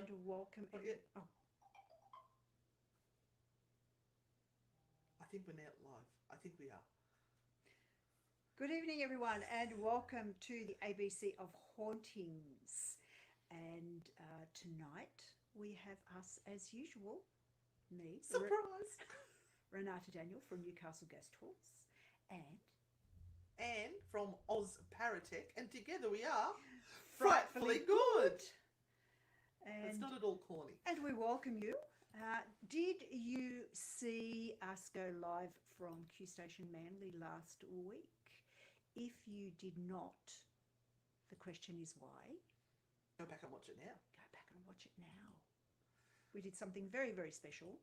And welcome. Oh. I think we're now live. I think we are. Good evening, everyone, and welcome to the ABC of Hauntings. And tonight we have us, as usual, me, Surprise! Renata Daniel from Newcastle Guest Halls, and Anne from Oz Paratech, and together we are Frightfully Good. And it's not at all corny. And we welcome you. Did you see us go live from Q Station Manly last week? If you did not, the question is why? Go back and watch it now. Go back and watch it now. We did something very, very special.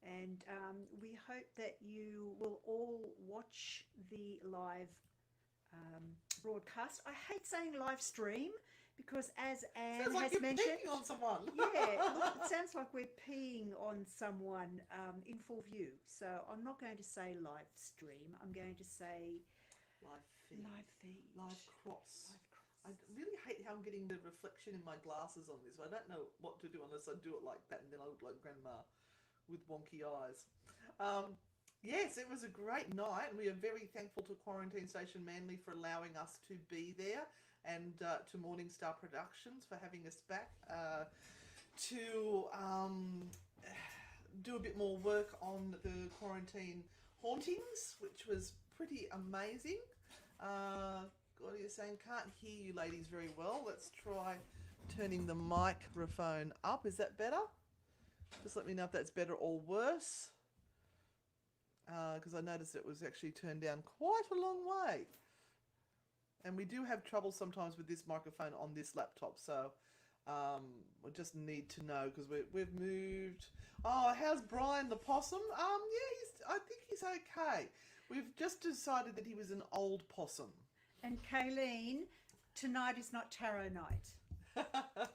And we hope that you will all watch the live broadcast. I hate saying live stream because, as Anne sounds like has you're mentioned, peeing on someone. yeah, look, it sounds like we're peeing on someone in full view. So I'm not going to say live stream. I'm going to say live feed. Live cross. Live cross. I really hate how I'm getting the reflection in my glasses on this. I don't know what to do unless I do it like that, and then I look like Grandma with wonky eyes. Yes, it was a great night, and we are very thankful to Quarantine Station Manly for allowing us to be there, and to Morningstar Productions for having us back to do a bit more work on the quarantine hauntings, which was pretty amazing. What are you saying? Can't hear you ladies very well. Let's try turning the microphone up. Is that better? Just let me know if that's better or worse. Because I noticed it was actually turned down quite a long way. And we do have trouble sometimes with this microphone on this laptop, so we just need to know because we've moved. Oh, how's Brian the possum? Yeah, I think he's okay. We've just decided that he was an old possum. And Kayleen, tonight is not tarot night.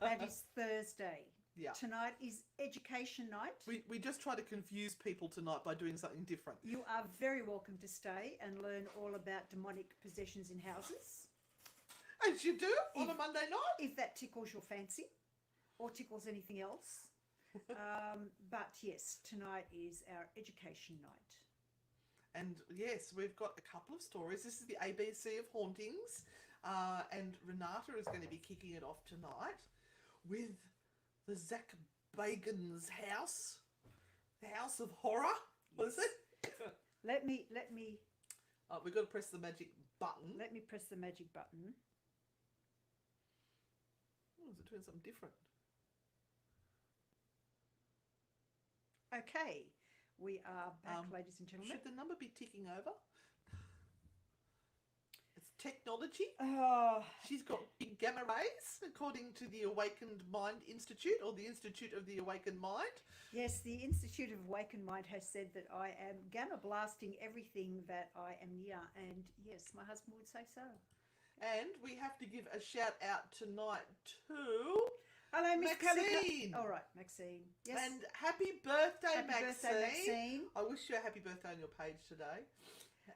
That is Thursday. Yeah. Tonight is education night. We just try to confuse people tonight by doing something different. You are very welcome to stay and learn all about demonic possessions in houses. As you do on a Monday night. If that tickles your fancy or tickles anything else. But yes, tonight is our education night. And yes, we've got a couple of stories. This is the ABC of Hauntings. And Renata is going to be kicking it off tonight with the Zach Bagan's house. The House of Horror. What is it? Let me... We've got to press the magic button. Let me press the magic button. Oh, is it doing something different? Okay. We are back, ladies and gentlemen. Should the number be ticking over? It's technology. Oh. She's got big gamma rays, according to the Awakened Mind Institute, or the Institute of the Awakened Mind. Yes, the Institute of Awakened Mind has said that I am gamma blasting everything that I am near. And yes, my husband would say so. And we have to give a shout out tonight to... Hello, Miss Maxine. All right, Maxine. Yes. And happy birthday, Maxine. Birthday, Maxine. I wish you a happy birthday on your page today.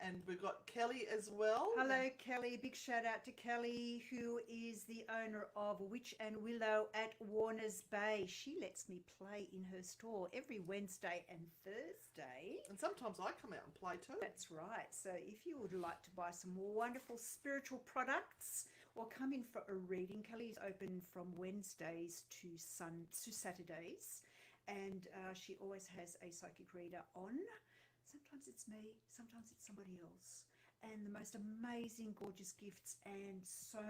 And we've got Kelly as well. Hello, Kelly. Big shout out to Kelly, who is the owner of Witch and Willow at Warners Bay. She lets me play in her store every Wednesday and Thursday. And sometimes I come out and play too. That's right. So if you would like to buy some wonderful spiritual products or come in for a reading, Kelly's open from Wednesdays to Saturdays. And she always has a psychic reader on. Sometimes it's me, sometimes it's somebody else. And the most amazing, gorgeous gifts and so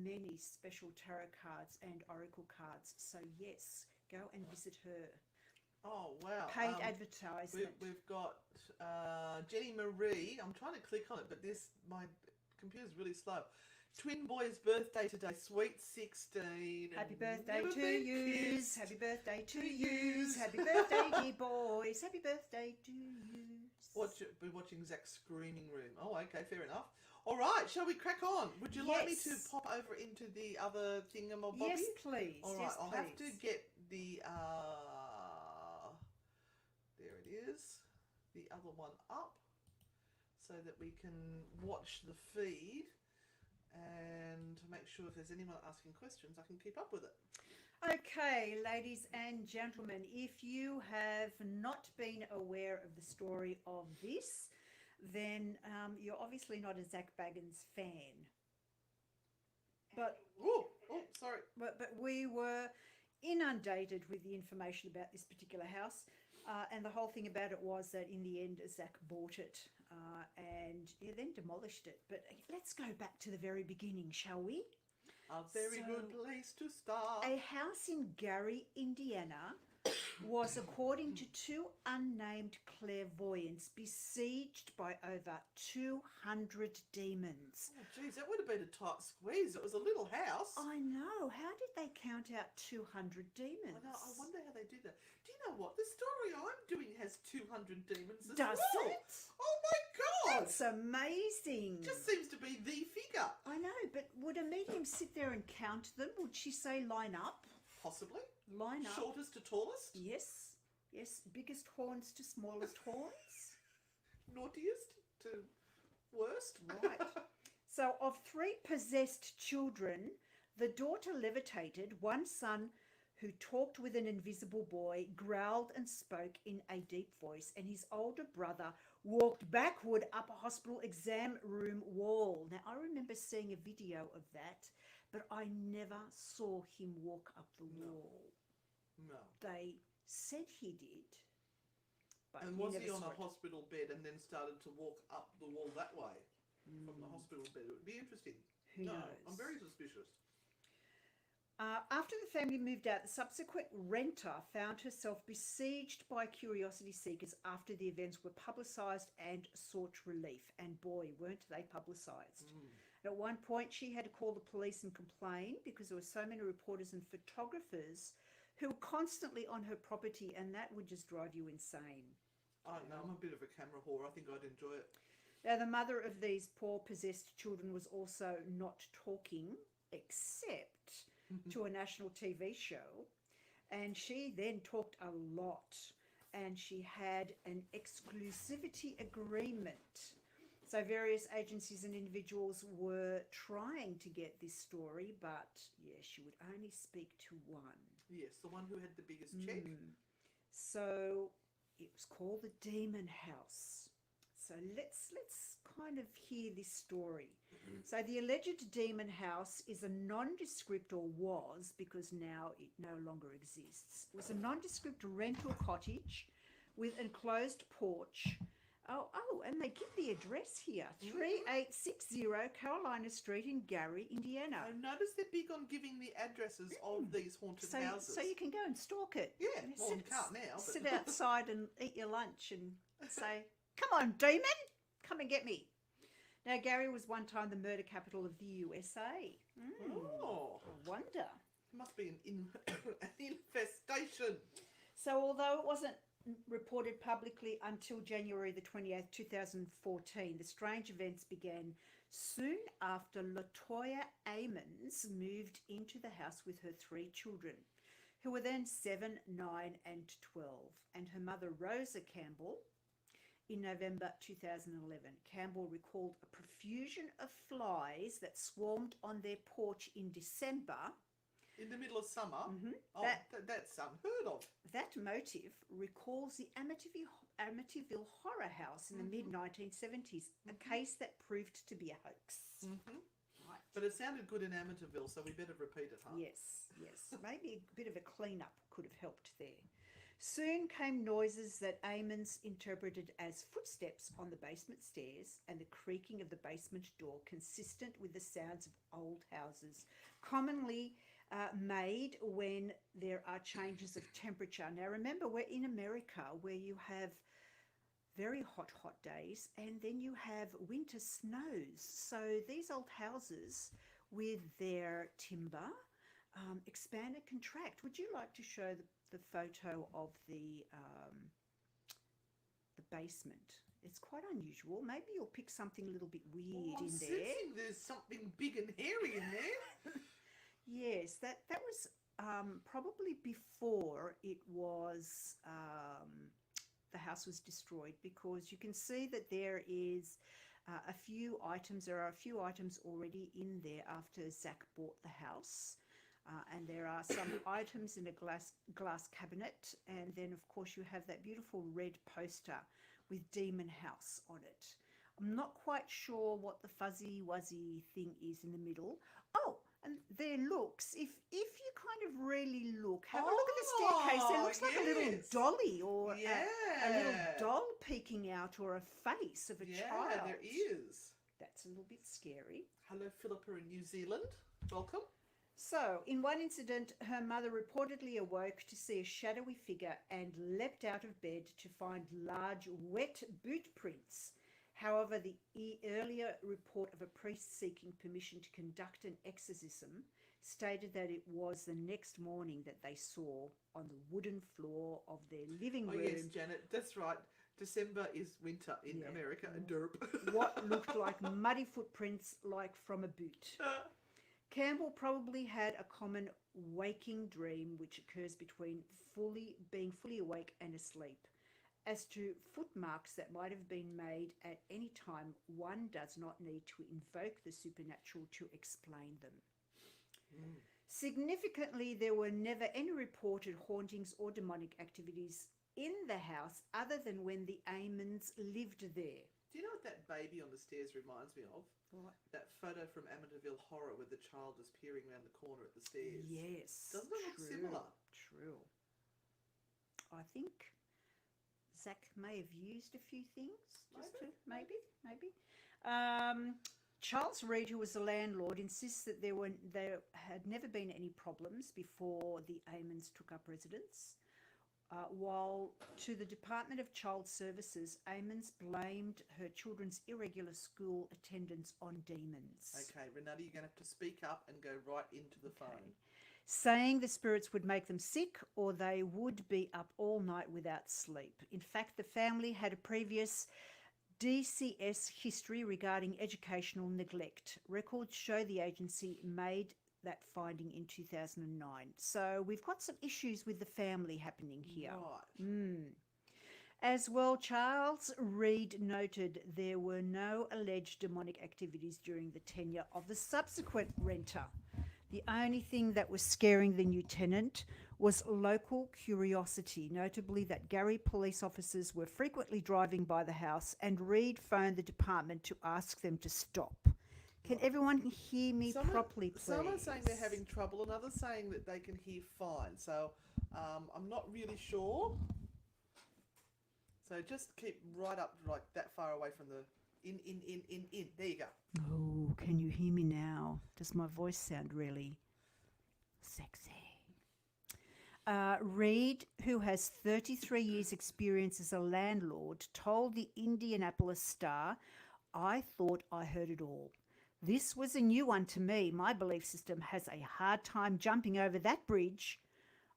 many special tarot cards and oracle cards. So yes, go and visit her. Oh, wow. Paid advertisement. We've got Jenny Marie. I'm trying to click on it, but my computer's really slow. Twin boy's birthday today, sweet 16. Happy birthday to yous. Happy birthday to yous. Happy birthday, dear boys. Happy birthday to yous. Be watching Zach's screaming room. Oh, okay, fair enough. All right, shall we crack on? Would you like me to pop over into the other thingamabobby? Yes, please. All right, yes, I'll please. have to get the, there it is, the other one up so that we can watch the feed. And to make sure if there's anyone asking questions, I can keep up with it. Okay, ladies and gentlemen, if you have not been aware of the story of this, then you're obviously not a Zach Baggins fan. But Sorry. but we were inundated with the information about this particular house, and the whole thing about it was that in the end, Zach bought it and he then demolished it. But let's go back to the very beginning, shall we? A very good place to start. A house in Gary, Indiana, was, according to two unnamed clairvoyants, besieged by over 200 demons. Oh, geez, that would have been a tight squeeze. It was a little house. I know. How did they count out 200 demons? I know. I wonder how they did that. Do you know what? The story I'm doing has 200 demons as Does well. it? Oh my God! That's amazing. Just seems to be the figure. I know, but would a medium sit there and count them? Would she say line up? Possibly. Line up. Shortest to tallest. Yes. Yes. Biggest horns to smallest horns. Naughtiest to worst. Right. So, of three possessed children, the daughter levitated, one son who talked with an invisible boy, growled and spoke in a deep voice, and his older brother walked backward up a hospital exam room wall. Now, I remember seeing a video of that, but I never saw him walk up the wall. No. They said he did. But And was never he on saw a it. hospital bed and then started to walk up the wall that way from the hospital bed? It would be interesting. Who no, knows? I'm very suspicious. After the family moved out, the subsequent renter found herself besieged by curiosity seekers after the events were publicised and sought relief. And boy, weren't they publicised. At one point, she had to call the police and complain because there were so many reporters and photographers who were constantly on her property, and that would just drive you insane. I don't know. I'm a bit of a camera whore. I think I'd enjoy it. Now, the mother of these poor possessed children was also not talking, except to a national TV show, and she then talked a lot, and she had an exclusivity agreement. So various agencies and individuals were trying to get this story, but yeah, she would only speak to one. Yes, the one who had the biggest check. So it was called the Demon House. So let's kind of hear this story. So the alleged demon house is a nondescript, or was, because now it no longer exists. It was a nondescript rental cottage with enclosed porch. Oh, and they give the address here, 3860 Carolina Street in Gary, Indiana. I noticed they're big on giving the addresses of these haunted houses. So you can go and stalk it. Yeah, well, you can't now. But... Sit outside and eat your lunch and say, "Come on, demon, come and get me." Now, Gary was one time the murder capital of the USA. Oh, I wonder. It must be an infestation. So, although it wasn't reported publicly until January the 28th, 2014, the strange events began soon after Latoya Amons moved into the house with her three children, who were then 7, 9, and 12, and her mother, Rosa Campbell. In November 2011, Campbell recalled a profusion of flies that swarmed on their porch in December. In the middle of summer? Oh, that's unheard of. That motive recalls the Amityville Horror House in the mid-1970s, a case that proved to be a hoax. Right. But it sounded good in Amityville, so we better repeat it, huh? Yes. Maybe a bit of a clean-up could have helped there. Soon came noises that Amons interpreted as footsteps on the basement stairs and the creaking of the basement door, consistent with the sounds of old houses, commonly made when there are changes of temperature. Now, remember, we're in America where you have very hot days and then you have winter snows. So these old houses with their timber expand and contract. Would you like to show the photo of the basement? It's quite unusual. Maybe you'll pick something a little bit weird I'm in there. sensing there's something big and hairy in there. Yes, that was probably before it was the house was destroyed, because you can see that there is a few items. There are a few items already in there after Zach bought the house. And there are some items in a glass cabinet. And then, of course, you have that beautiful red poster with Demon House on it. I'm not quite sure what the fuzzy wuzzy thing is in the middle. Oh, and there looks, if you kind of really look, have a look at the staircase. There looks like a little dolly or a little doll peeking out, or a face of a child. Yeah, there is. That's a little bit scary. Hello, Philippa in New Zealand. Welcome. So, in one incident, her mother reportedly awoke to see a shadowy figure and leapt out of bed to find large wet boot prints. However, the earlier report of a priest seeking permission to conduct an exorcism stated that it was the next morning that they saw on the wooden floor of their living room. Oh yes, Janet, that's right. December is winter in America. Derp. What looked like muddy footprints, like from a boot. Campbell probably had a common waking dream which occurs between being fully awake and asleep. As to footmarks that might have been made at any time, one does not need to invoke the supernatural to explain them. Significantly, there were never any reported hauntings or demonic activities in the house other than when the Amons lived there. Do you know what that baby on the stairs reminds me of? What? That photo from Amityville Horror where the child was peering around the corner at the stairs. Yes. Doesn't it look similar? True. I think Zach may have used a few things. Maybe. Charles Reed, who was the landlord, insists that there had never been any problems before the Amons took up residence. While to the Department of Child Services, Amons blamed her children's irregular school attendance on demons. Okay, Renata, you're going to have to speak up and go right into the phone. Saying the spirits would make them sick or they would be up all night without sleep. In fact, the family had a previous DCS history regarding educational neglect. Records show the agency made that finding in 2009. So we've got some issues with the family happening here. Right. As well, Charles Reed noted there were no alleged demonic activities during the tenure of the subsequent renter. The only thing that was scaring the new tenant was local curiosity, notably that Gary police officers were frequently driving by the house, and Reed phoned the department to ask them to stop. Can everyone hear me properly, please? Some are saying they're having trouble, and others saying that they can hear fine. So I'm not really sure. So just keep right up, like that far away from the in. There you go. Oh, can you hear me now? Does my voice sound really sexy? Reed, who has 33 years' experience as a landlord, told the Indianapolis Star, "I thought I heard it all. This was a new one to me. My belief system has a hard time jumping over that bridge.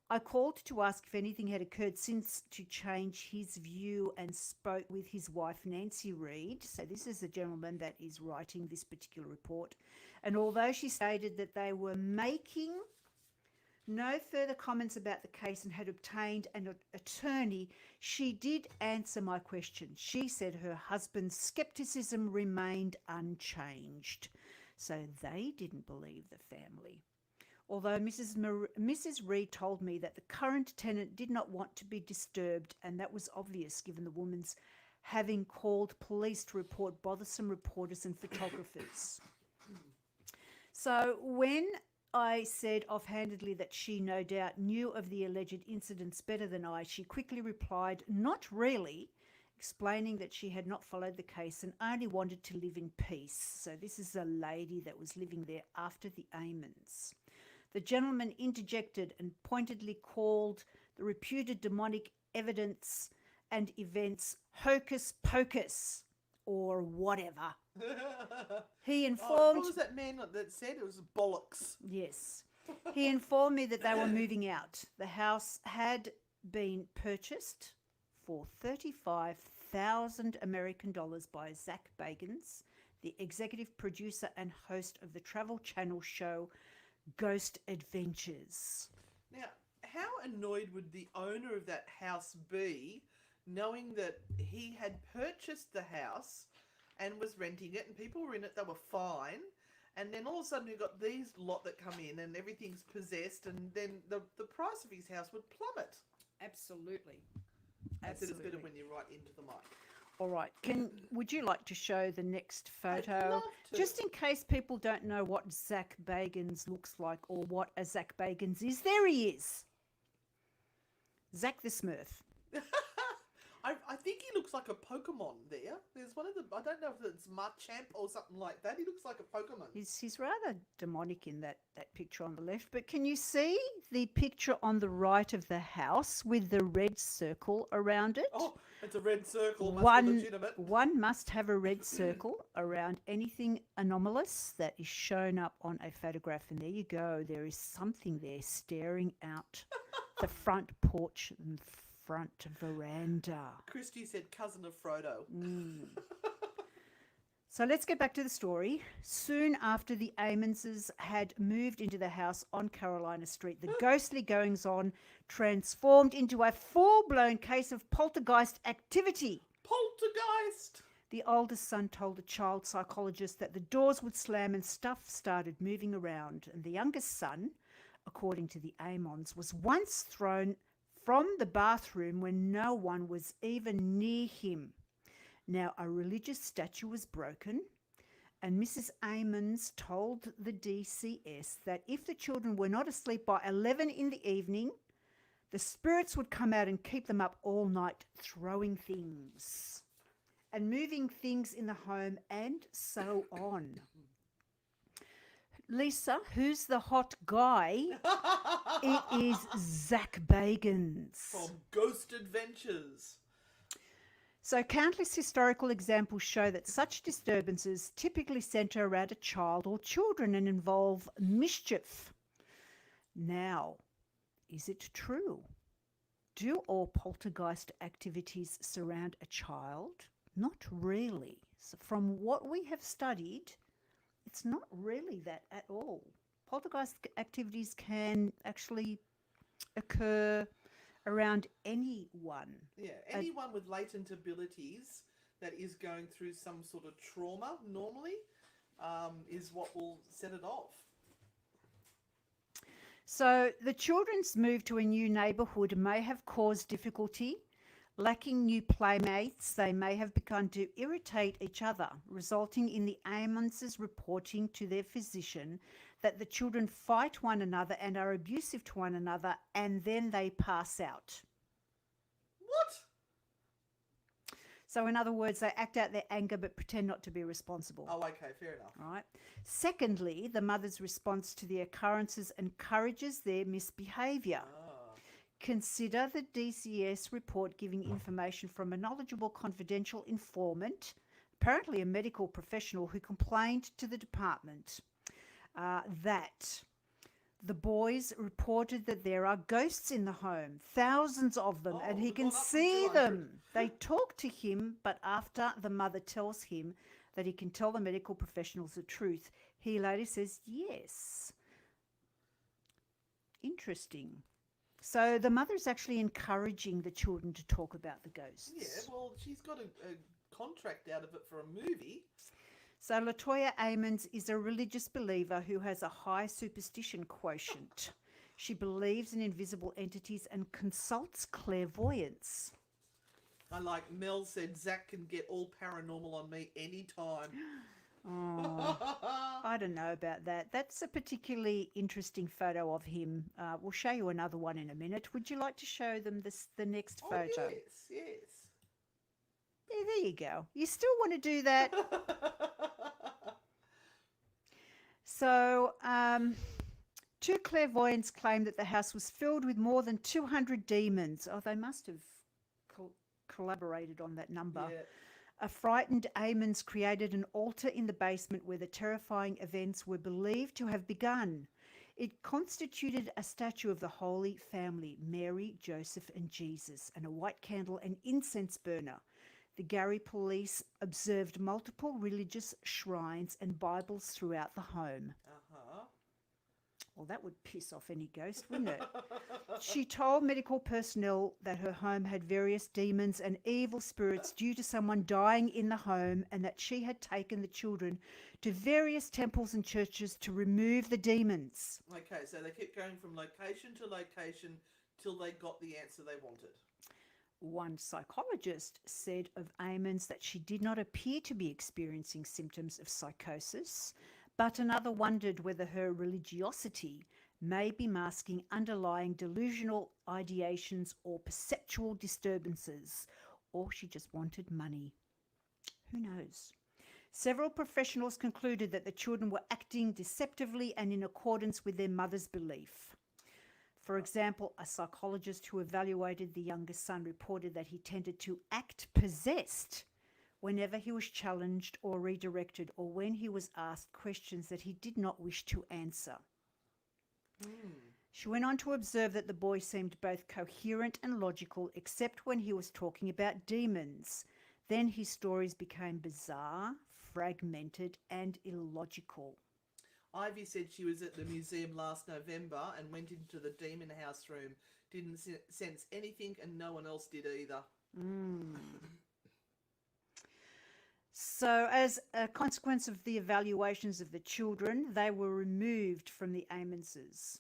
I called to ask if anything had occurred since to change his view and spoke with his wife, Nancy Reed." So this is the gentleman that is writing this particular report. And although she stated that they were making no further comments about the case and had obtained an attorney, she did answer my question. She said her husband's skepticism remained unchanged. So they didn't believe the family. Although Mrs. Reed told me that the current tenant did not want to be disturbed, and that was obvious given the woman's having called police to report bothersome reporters and photographers. So when I said offhandedly that she no doubt knew of the alleged incidents better than I, she quickly replied, "Not really," explaining that she had not followed the case and only wanted to live in peace. So this is a lady that was living there after the Amons. The gentleman interjected and pointedly called the reputed demonic evidence and events hocus pocus or whatever. He informed... what was that man that said? It was bollocks. Yes. He informed me that they were moving out. The house had been purchased for $35,000 American dollars by Zach Bagans, the executive producer and host of the Travel Channel show Ghost Adventures. Now, how annoyed would the owner of that house be knowing that he had purchased the house and was renting it and people were in it, they were fine, And then all of a sudden you've got these lot that come in and everything's possessed, and then the price of his house would plummet. Absolutely. I said it's better when you're right into the mic. All right. Would you like to show the next I'd photo? love to. Just in case people don't know what Zach Bagans looks like or what a Zach Bagans is. There he is. Zach the Smurf. I think he looks like a Pokemon there. There's one of the, I don't know if it's Machamp or something like that. He looks like a Pokemon. He's rather demonic in that picture on the left. But can you see the picture on the right of the house with the red circle around it? Oh, it's a red circle. Must be legitimate. One must have a red circle around anything anomalous that is shown up on a photograph. And there you go. There is something there staring out the front porch and front veranda. Christy said cousin of Frodo. So let's get back to the story. Soon after the Amonses had moved into the house on Carolina Street, the ghostly goings-on transformed into a full-blown case of poltergeist activity. Poltergeist! The oldest son told the child psychologist that the doors would slam and stuff started moving around. And the youngest son, according to the Amons, was once thrown from the bathroom when no one was even near him. Now, a religious statue was broken, and Mrs. Amons told the DCS that if the children were not asleep by 11 in the evening, the spirits would come out and keep them up all night throwing things and moving things in the home and so on. Lisa, who's the hot guy? It is Zach Bagans. From Ghost Adventures. So countless historical examples show that such disturbances typically centre around a child or children and involve mischief. Now, is it true? Do all poltergeist activities surround a child? Not really. So from what we have studied, it's not really that at all. Poltergeist activities can actually occur around anyone. Yeah, anyone with latent abilities that is going through some sort of trauma normally is what will set it off. So the children's move to a new neighbourhood may have caused difficulty. Lacking new playmates, they may have begun to irritate each other, resulting in the Amonses reporting to their physician that the children fight one another and are abusive to one another, and then they pass out. What? So in other words, they act out their anger but pretend not to be responsible. Oh, okay, fair enough. All right. Secondly, the mother's response to the occurrences encourages their misbehaviour. Consider the DCS report giving information from a knowledgeable confidential informant, apparently a medical professional, who complained to the department that the boys reported that there are ghosts in the home, thousands of them, and he can see them. They talk to him, but after the mother tells him that he can tell the medical professionals the truth, he later says yes. Interesting. So the mother is actually encouraging the children to talk about the ghosts. Yeah, well, she's got a contract out of it for a movie. So Latoya Amons is a religious believer who has a high superstition quotient. She believes in invisible entities and consults clairvoyance. I like Mel said, Zach can get all paranormal on me anytime. Oh, I don't know about that. That's a particularly interesting photo of him. We'll show you another one in a minute. Would you like to show them the next photo? Yes. Yeah, there you go. You still want to do that? So, two clairvoyants claim that the house was filled with more than 200 demons. Oh, they must have collaborated on that number. Yeah. A frightened Amons created an altar in the basement where the terrifying events were believed to have begun. It constituted a statue of the Holy Family, Mary, Joseph, and Jesus, and a white candle and incense burner. The Gary police observed multiple religious shrines and Bibles throughout the home. Well, that would piss off any ghost, wouldn't it? She told medical personnel that her home had various demons and evil spirits due to someone dying in the home, and that she had taken the children to various temples and churches to remove the demons. Okay, so they kept going from location to location till they got the answer they wanted. One psychologist said of Amens that she did not appear to be experiencing symptoms of psychosis, but another wondered whether her religiosity may be masking underlying delusional ideations or perceptual disturbances, or she just wanted money. Who knows? Several professionals concluded that the children were acting deceptively and in accordance with their mother's belief. For example, a psychologist who evaluated the youngest son reported that he tended to act possessed whenever he was challenged or redirected, or when he was asked questions that he did not wish to answer. She went on to observe that the boy seemed both coherent and logical, except when he was talking about demons. Then his stories became bizarre, fragmented, and illogical. Ivy said she was at the museum last November and went into the demon house room. Didn't sense anything, and no one else did either. So, as a consequence of the evaluations of the children, they were removed from the Amenses.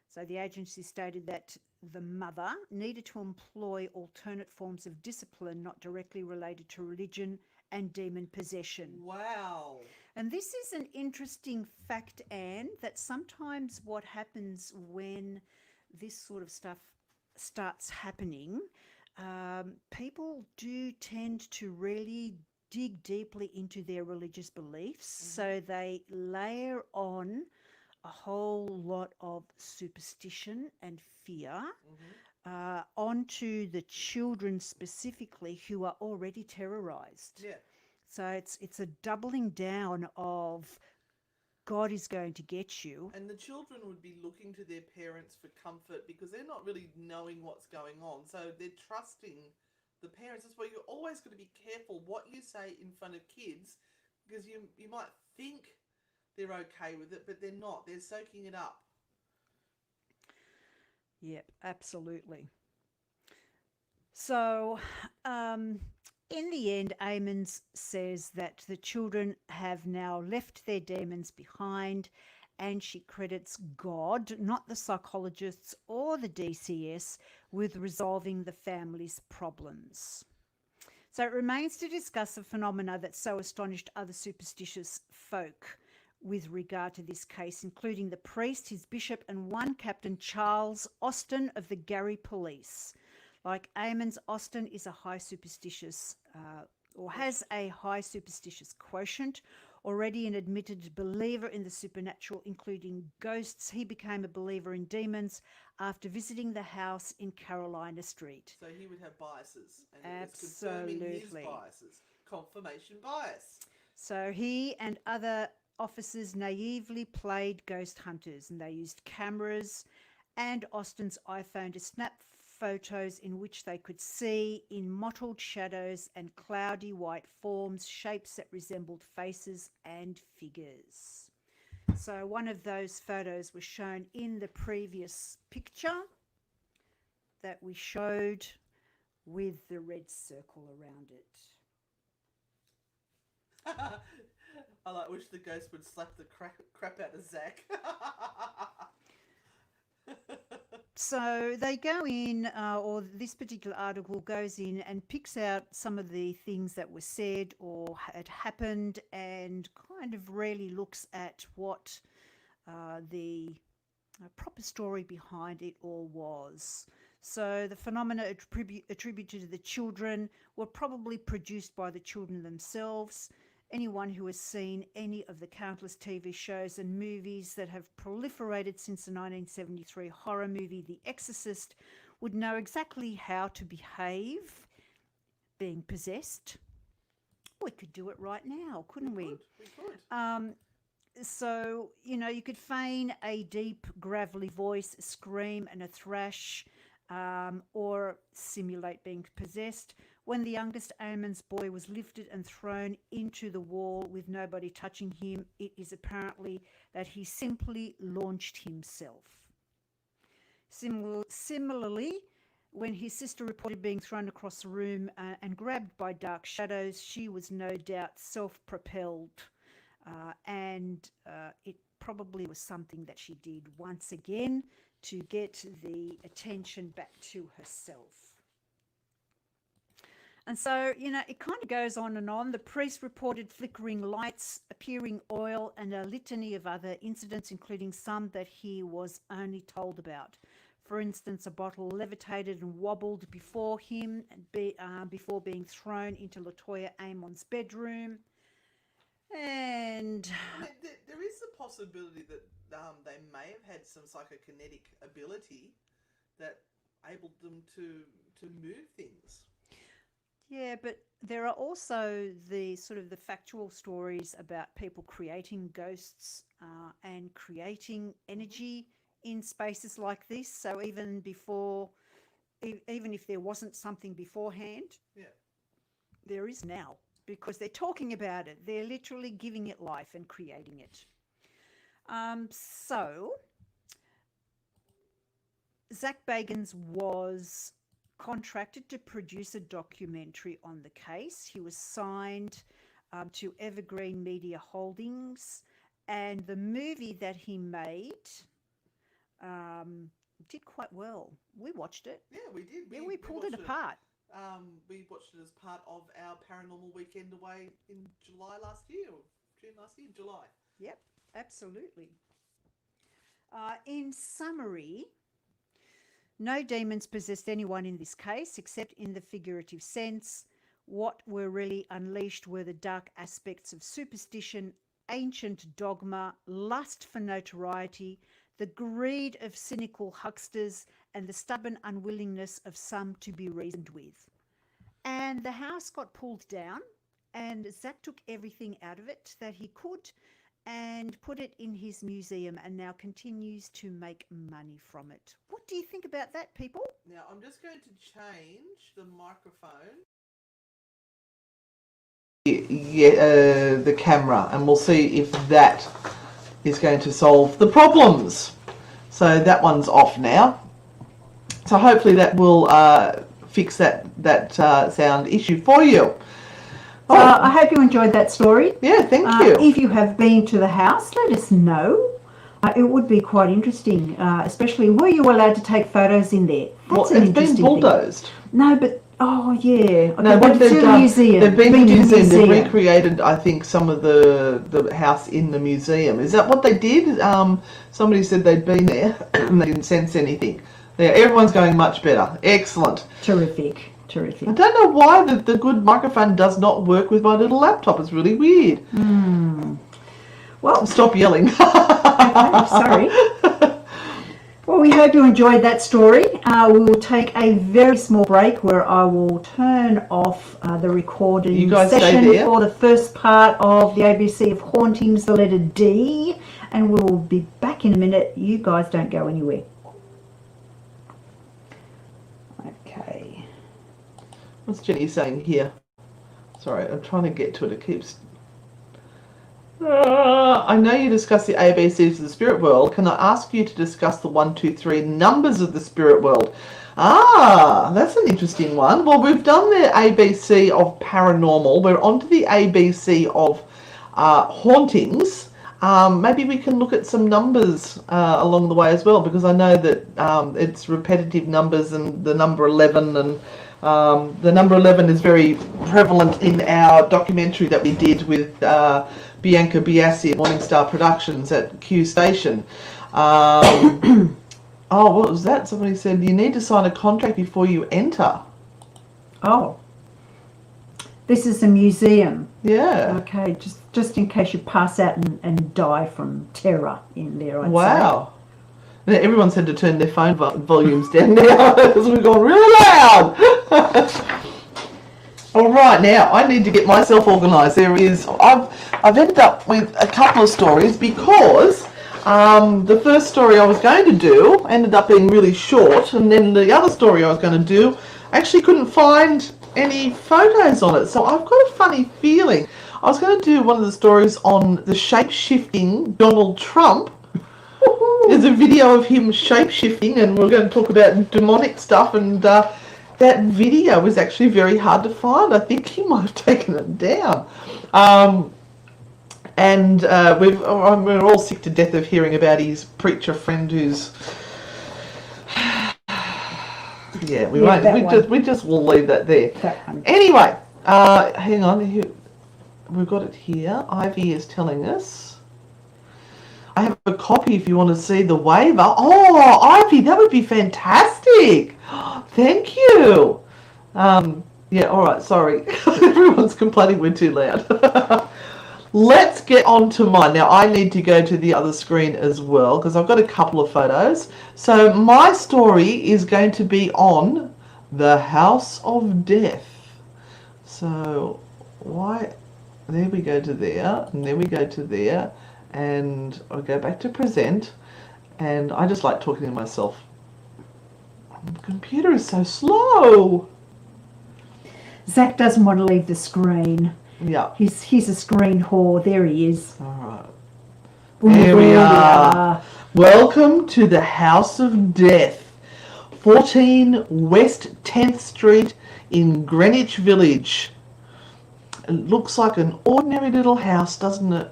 So, the agency stated that the mother needed to employ alternate forms of discipline not directly related to religion and demon possession. Wow. And this is an interesting fact, Anne, that sometimes what happens when this sort of stuff starts happening, people do tend to really dig deeply into their religious beliefs. So they layer on a whole lot of superstition and fear onto the children specifically, who are already terrorized. Yeah. So it's a doubling down of God is going to get you. And the children would be looking to their parents for comfort because they're not really knowing what's going on. So they're trusting the parents. That's why you're always going to be careful what you say in front of kids, because you might think they're okay with it, but they're not. They're soaking it up. Yep, absolutely. So, in the end, Amens says that the children have now left their demons behind, and she credits God, not the psychologists or the DCS, with resolving the family's problems. So it remains to discuss the phenomena that so astonished other superstitious folk with regard to this case, including the priest, his bishop, and one Captain Charles Austin of the Gary Police. Like Amens, Austin is a high superstitious, or has a high superstitious quotient. Already an admitted believer in the supernatural, including ghosts, he became a believer in demons after visiting the house in Carolina Street. So he would have biases. And Absolutely. It was confirming his biases. Confirmation bias. So he and other officers naively played ghost hunters, and they used cameras and Austin's iPhone to snap photos in which they could see in mottled shadows and cloudy white forms shapes that resembled faces and figures. So one of those photos was shown in the previous picture that we showed with the red circle around it. I wish the ghost would slap the crap out of Zach. So they go in, or this particular article goes in and picks out some of the things that were said or had happened, and kind of really looks at what the proper story behind it all was. So the phenomena attributed to the children were probably produced by the children themselves. Anyone who has seen any of the countless TV shows and movies that have proliferated since the 1973 horror movie The Exorcist would know exactly how to behave being possessed. We could do it right now, couldn't we? We could. So, you know, you could feign a deep, gravelly voice, a scream and a thrash, or simulate being possessed. when the youngest Amon's boy was lifted and thrown into the wall with nobody touching him, it is apparently that he simply launched himself. Similarly, when his sister reported being thrown across the room and grabbed by dark shadows, she was no doubt self-propelled, and it probably was something that she did once again to get the attention back to herself. And so, it kind of goes on and on. The priest reported flickering lights, appearing oil, and a litany of other incidents, including some that he was only told about. For instance, a bottle levitated and wobbled before him before being thrown into LaToya Amon's bedroom. And there is a possibility that they may have had some psychokinetic ability that enabled them to move things. yeah, but there are also the sort of the factual stories about people creating ghosts and creating energy in spaces like this. So even if there wasn't something beforehand, Yeah. there is now, because they're talking about it. They're literally giving it life and creating it. So Zach Bagans was contracted to produce a documentary on the case. He was signed to Evergreen Media Holdings, and the movie that he made did quite well. We watched it. Yeah, we did. We pulled it watched apart. We watched it as part of our paranormal weekend away in July last year, or June last year, July. Yep, absolutely. In summary, no demons possessed anyone in this case, except in the figurative sense. What were really unleashed were the dark aspects of superstition, ancient dogma, lust for notoriety, the greed of cynical hucksters, and the stubborn unwillingness of some to be reasoned with. And the house got pulled down, and Zach took everything out of it that he could and put it in his museum, and now continues to make money from it. What do you think about that, people? Now, I'm just going to change the microphone. The camera, and we'll see if that is going to solve the problems. So that one's off now. So hopefully that will fix that sound issue for you. I hope you enjoyed that story. Yeah, thank you. If you have been to the house, let us know. It would be quite interesting, especially were you allowed to take photos in there? Well, it's been bulldozed. No, but oh yeah. No, what they've done, museum. they've been to the museum. They've recreated, I think, some of the house in the museum. Is that what they did? Somebody said they'd been there and they didn't sense anything. Yeah, everyone's going much better. Excellent. Terrific. I don't know why the good microphone does not work with my little laptop. It's really weird. Well, stop yelling. Okay, sorry. Well, we hope you enjoyed that story. We will take a very small break where I will turn off the recording session for the first part of the ABC of Hauntings, the letter D, and we will be back in a minute. You guys don't go anywhere. Okay. What's Jenny saying here? Sorry, I'm trying to get to it. It keeps... I know you discussed the ABCs of the spirit world. Can I ask you to discuss the 1, 2, 3 numbers of the spirit world? That's an interesting one. Well, we've done the ABC of paranormal. We're on to the ABC of hauntings. Maybe we can look at some numbers along the way as well, because I know that it's repetitive numbers, and the number 11 and the number 11 is very prevalent in our documentary that we did with Bianca Biassi at Morningstar Productions at Q Station. Oh, what was that? Somebody said you need to sign a contract before you enter. Oh. This is a museum. Yeah. Okay, just in case you pass out and die from terror in there, I'd say. Wow. Now, everyone's had to turn their phone volumes down now because we've gone really loud. All right, now I need to get myself organised. I've ended up with a couple of stories because the first story I was going to do ended up being really short, and then the other story I was going to do I actually couldn't find any photos on it. So I've got a funny feeling. I was going to do one of the stories on the shape-shifting Donald Trump. There's a video of him shape-shifting, and we're going to talk about demonic stuff, and that video was actually very hard to find. I think he might have taken it down. We're all sick to death of hearing about his preacher friend who's... Yeah, we just will leave that there. Anyway, hang on. We've got it here. Ivy is telling us. I have a copy if you want to see the waiver. Oh, Ivy, that would be fantastic. Thank you. Yeah, all right, sorry. Everyone's complaining we're too loud. Let's get on to mine. Now, I need to go to the other screen as well because I've got a couple of photos. So my story is going to be on the House of Death. So there we go to there, and then we go to there, and I'll go back to present, and I just like talking to myself. The computer is so slow. Zach doesn't want to leave the screen. Yeah. He's a screen whore. There he is. All right. Here we are. Welcome to the House of Death. 14 West 10th Street in Greenwich Village. It looks like an ordinary little house, doesn't it?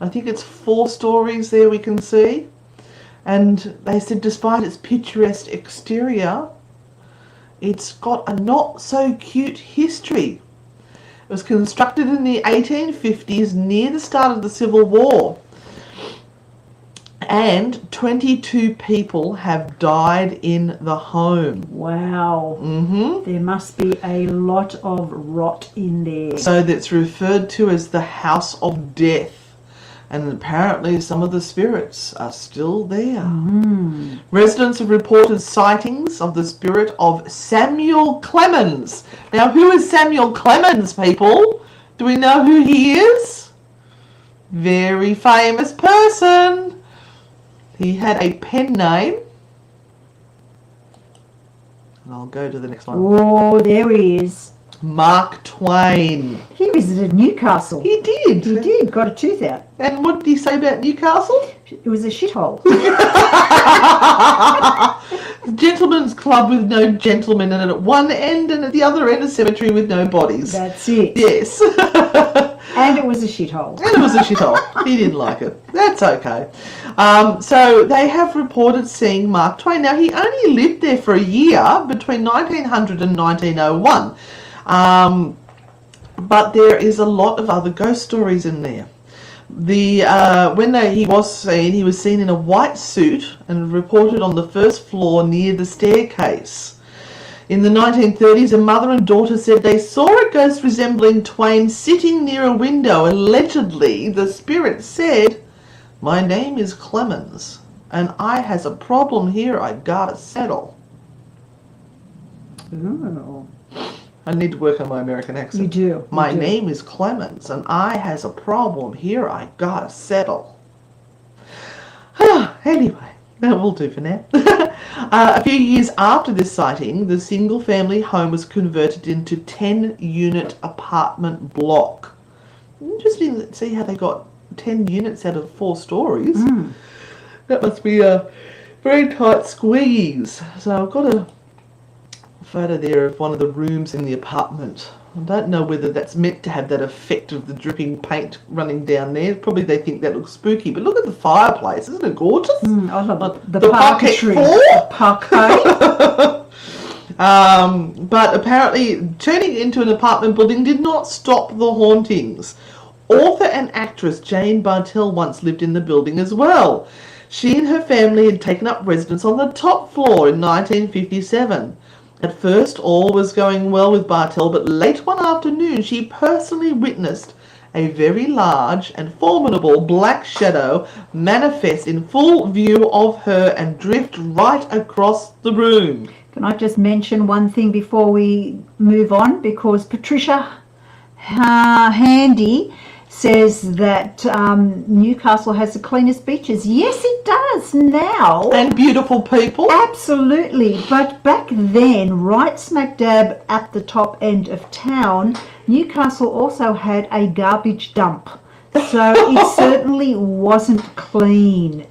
I think it's 4 stories there we can see. And they said despite its picturesque exterior, it's got a not so cute history. It was constructed in the 1850s near the start of the Civil War. And 22 people have died in the home. Wow. Mm-hmm. There must be a lot of rot in there. So that's referred to as the House of Death. And apparently some of the spirits are still there. Mm. Residents have reported sightings of the spirit of Samuel Clemens. Now, who is Samuel Clemens, people? Do we know who he is? Very famous person. He had a pen name. And I'll go to the next one. Oh, there he is. Mark Twain. He visited Newcastle. He did. He did. Got a tooth out. And what did he say about Newcastle? It was a shithole. Gentlemen's club with no gentlemen in it at one end, and at the other end a cemetery with no bodies. That's it. Yes. And it was a shithole. And it was a shithole. He didn't like it. That's okay. So they have reported seeing Mark Twain. Now, he only lived there for a year between 1900 and 1901. But there is a lot of other ghost stories in there. He was seen in a white suit and reported on the first floor near the staircase. In the 1930s, a mother and daughter said they saw a ghost resembling Twain sitting near a window. Allegedly, the spirit said, "My name is Clemens, and I has a problem here I gotta settle." Ooh. I need to work on my American accent. You do. My name is Clemens, and I has a problem here I gotta settle. Anyway, that will do for now. A few years after this sighting, the single-family home was converted into 10-unit apartment block. Interesting to see how they got 10 units out of 4 stories. Mm. That must be a very tight squeeze. So I've got a photo there of one of the rooms in the apartment. I don't know whether that's meant to have that effect of the dripping paint running down there. Probably they think that looks spooky. But look at the fireplace. Isn't it gorgeous? I love the parquetry. Parquet. But apparently turning it into an apartment building did not stop the hauntings. Author and actress Jane Bartell once lived in the building as well. She and her family had taken up residence on the top floor in 1957. At first, all was going well with Bartell, but late one afternoon she personally witnessed a very large and formidable black shadow manifest in full view of her and drift right across the room. Can I just mention one thing before we move on? Because Patricia Handy says that Newcastle has the cleanest beaches. Yes, it does now. And beautiful people. Absolutely. But back then, right smack dab at the top end of town, Newcastle also had a garbage dump. So it certainly wasn't clean.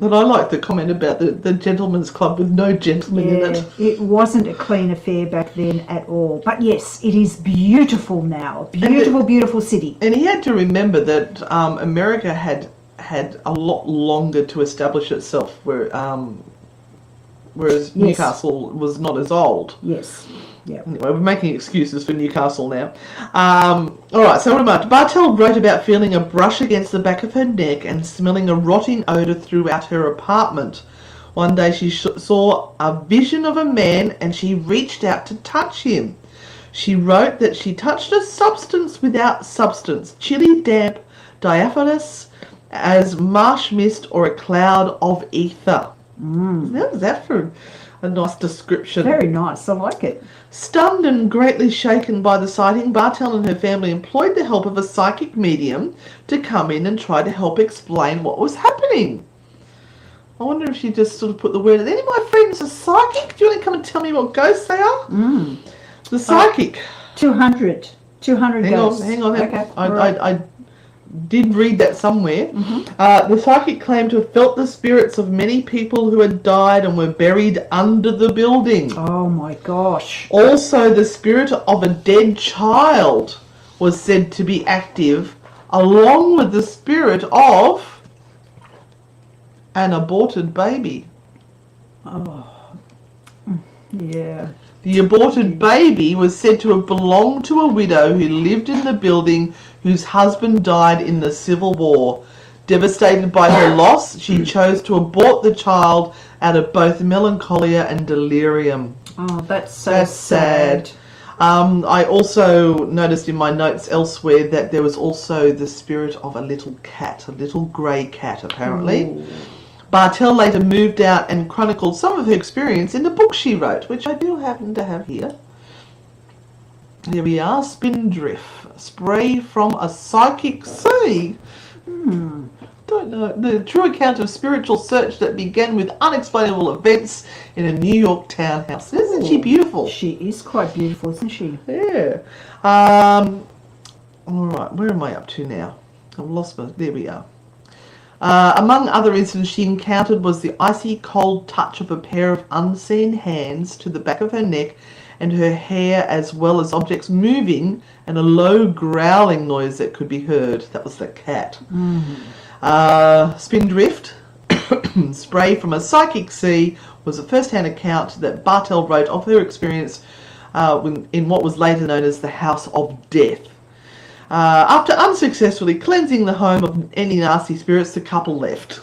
But I like the comment about the gentleman's club with no gentleman in it. It wasn't a clean affair back then at all. But yes, it is beautiful now. Beautiful, beautiful city. And he had to remember that America had a lot longer to establish itself, whereas Yes. Newcastle was not as old. Yes. Yeah. Anyway, we're making excuses for Newcastle now. All right, so what about Bartell wrote about feeling a brush against the back of her neck and smelling a rotting odour throughout her apartment. One day she saw a vision of a man and she reached out to touch him. She wrote that she touched a substance without substance, chilly, damp, diaphanous, as marsh mist or a cloud of ether. How's that for a nice description? Very nice. I like it. Stunned and greatly shaken by the sighting, Bartell and her family employed the help of a psychic medium to come in and try to help explain what was happening. I wonder if she just sort of put the word, any of my friends are psychic? Do you want to come and tell me what ghosts they are? The psychic. 200 ghosts. Hang on. Okay. I did read that somewhere. The psychic claimed to have felt the spirits of many people who had died and were buried under the building. Oh my gosh. Also, the spirit of a dead child was said to be active, along with the spirit of an aborted baby. Oh. Yeah. The aborted baby was said to have belonged to a widow who lived in the building whose husband died in the Civil War. Devastated by her loss, she chose to abort the child out of both melancholia and delirium. Oh, that's so sad. I also noticed in my notes elsewhere that there was also the spirit of a little cat, a little grey cat apparently. Ooh. Bartell later moved out and chronicled some of her experience in the book she wrote, which I do happen to have here. Here we are, Spindrift, Spray from a Psychic Sea. Don't know. The true account of spiritual search that began with unexplainable events in a New York townhouse. Isn't she beautiful? She is quite beautiful, isn't she? Yeah. All right, where am I up to now? I've lost my... There we are. Among other incidents she encountered was the icy cold touch of a pair of unseen hands to the back of her neck and her hair, as well as objects moving and a low growling noise that could be heard. That was the cat. Spindrift, Spray from a Psychic Sea, was a first-hand account that Bartell wrote of her experience in what was later known as the House of Death. After unsuccessfully cleansing the home of any nasty spirits, the couple left.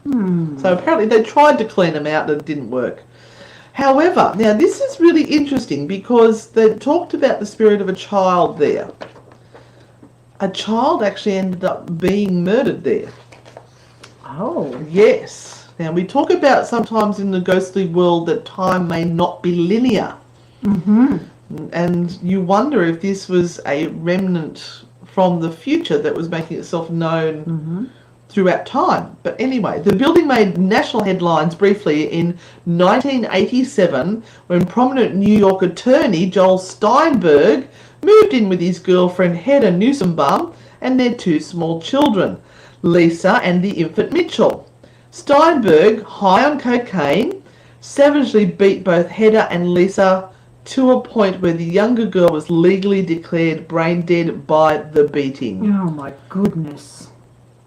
So apparently they tried to clean them out and it didn't work. However, now this is really interesting because they talked about the spirit of a child there. A child actually ended up being murdered there. Oh. Yes. Now we talk about sometimes in the ghostly world that time may not be linear. And you wonder if this was a remnant from the future that was making itself known throughout time. But anyway, the building made national headlines briefly in 1987 when prominent New York attorney Joel Steinberg moved in with his girlfriend Hedda Newsombaum and their two small children, Lisa and the infant Mitchell. Steinberg, high on cocaine, savagely beat both Hedda and Lisa to a point where the younger girl was legally declared brain dead by the beating. Oh my goodness.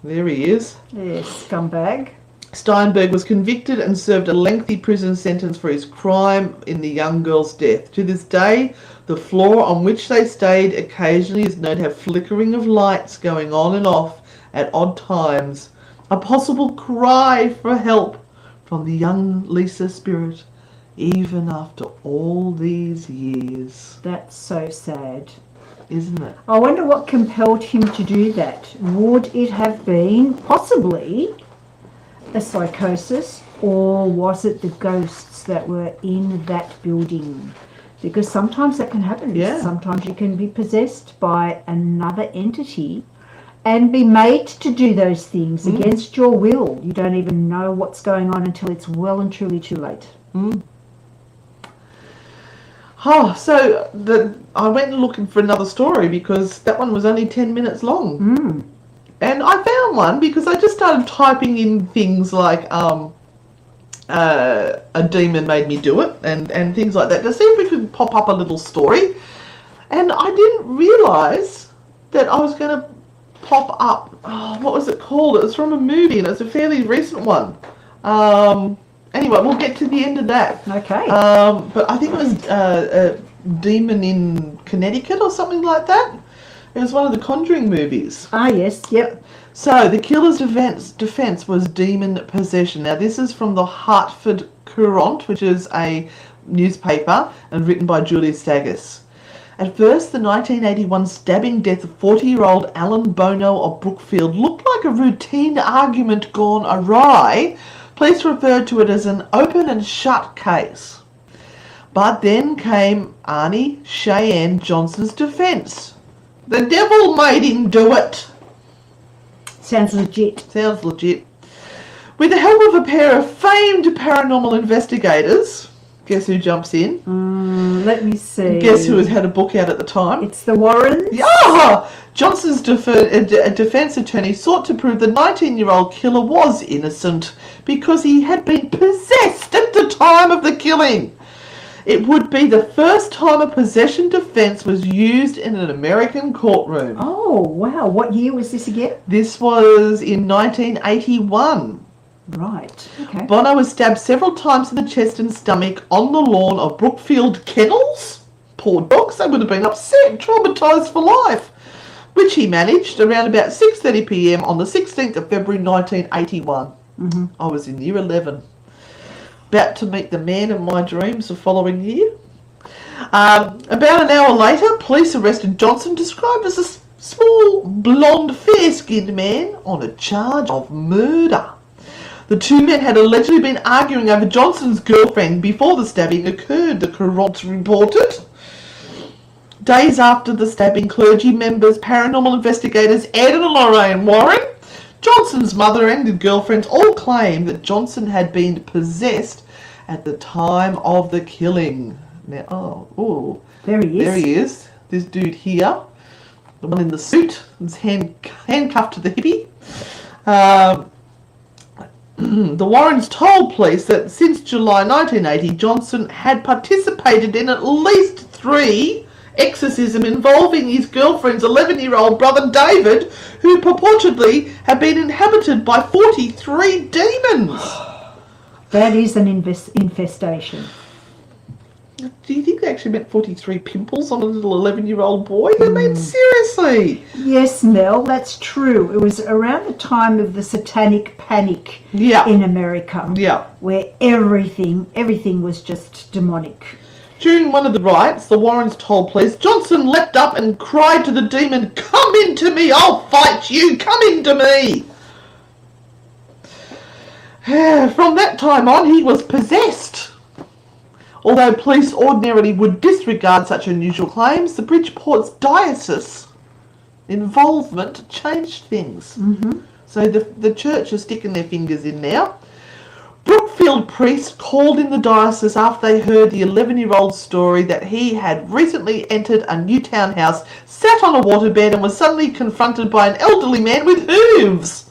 There he is. Yes, scumbag. Steinberg was convicted and served a lengthy prison sentence for his crime in the young girl's death. To this day, the floor on which they stayed occasionally is known to have flickering of lights going on and off at odd times. A possible cry for help from the young Lisa spirit, even after all these years. That's so sad. Isn't it? I wonder what compelled him to do that. Would it have been possibly a psychosis, or was it the ghosts that were in that building? Because sometimes that can happen. Yeah. Sometimes you can be possessed by another entity and be made to do those things against your will. You don't even know what's going on until it's well and truly too late. Oh, so I went looking for another story because that one was only 10 minutes long. And I found one because I just started typing in things like a demon made me do it and things like that to see if we could pop up a little story. And I didn't realise that I was going to pop up, what was it called? It was from a movie and it's a fairly recent one. Anyway, we'll get to the end of that. Okay. But I think it was a demon in Connecticut or something like that. It was one of the Conjuring movies. Ah, yes, yep. So the killer's defense was demon possession. Now this is from the Hartford Courant, which is a newspaper and written by Julia Staggis. At first, the 1981 stabbing death of 40-year-old Alan Bono of Brookfield looked like a routine argument gone awry. Police referred to it as an open and shut case. But then came Arnie Cheyenne Johnson's defense. The devil made him do it. Sounds legit. Sounds legit. With the help of a pair of famed paranormal investigators, guess who jumps in? Let me see. Guess who has had a book out at the time? It's the Warrens. Yeah! Johnson's defense attorney sought to prove the 19-year-old killer was innocent because he had been possessed at the time of the killing. It would be the first time a possession defense was used in an American courtroom. Oh, wow. What year was this again? This was in 1981. Right. Okay. Bono was stabbed several times in the chest and stomach on the lawn of Brookfield Kennels. Poor dogs, they would have been upset, traumatised for life, which he managed around about 6:30 p.m. on the 16th of February 1981. I was in year 11. About to meet the man of my dreams the following year. About an hour later, police arrested Johnson, described as a small, blonde, fair-skinned man on a charge of murder. The two men had allegedly been arguing over Johnson's girlfriend before the stabbing occurred, the Courant reported. Days after the stabbing, clergy members, paranormal investigators, Ed and Lorraine Warren, Johnson's mother and the girlfriends all claimed that Johnson had been possessed at the time of the killing. Now, there he is. There he is. This dude here, the one in the suit, is handcuffed to the hippie. The Warrens told police that since July 1980, Johnson had participated in at least 3 exorcisms involving his girlfriend's 11-year-old brother David, who purportedly had been inhabited by 43 demons. That is an infestation. Do you think they actually meant 43 pimples on a little 11-year-old boy? I mean, seriously. Yes, Mel, that's true. It was around the time of the satanic panic in America. Yeah. Where everything was just demonic. During one of the riots, the Warrens told police, Johnson leapt up and cried to the demon, "Come into me, I'll fight you, come into me." From that time on, he was possessed. Although police ordinarily would disregard such unusual claims, the Bridgeport's diocese involvement changed things. So the church is sticking their fingers in now. Brookfield priests called in the diocese after they heard the 11-year-old's story that he had recently entered a new townhouse, sat on a waterbed and was suddenly confronted by an elderly man with hooves.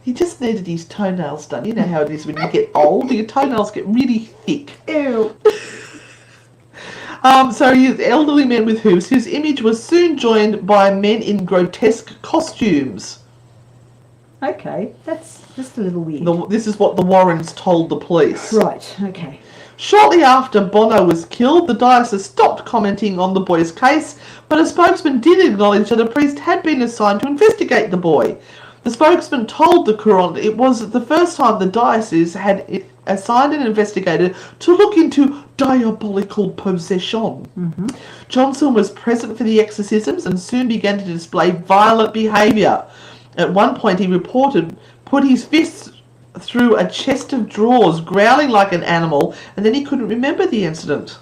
He just needed his toenails done. You know how it is when you get old. Your toenails get really thick. Ew. So he's an elderly man with hooves, whose image was soon joined by men in grotesque costumes. Okay, that's just a little weird. This is what the Warrens told the police. Right, okay. Shortly after Bono was killed, the diocese stopped commenting on the boy's case, but a spokesman did acknowledge that a priest had been assigned to investigate the boy. The spokesman told the Courant it was the first time the diocese had assigned an investigator to look into diabolical possession. Johnson was present for the exorcisms and soon began to display violent behaviour. At one point, he reported put his fists through a chest of drawers, growling like an animal, and then he couldn't remember the incident.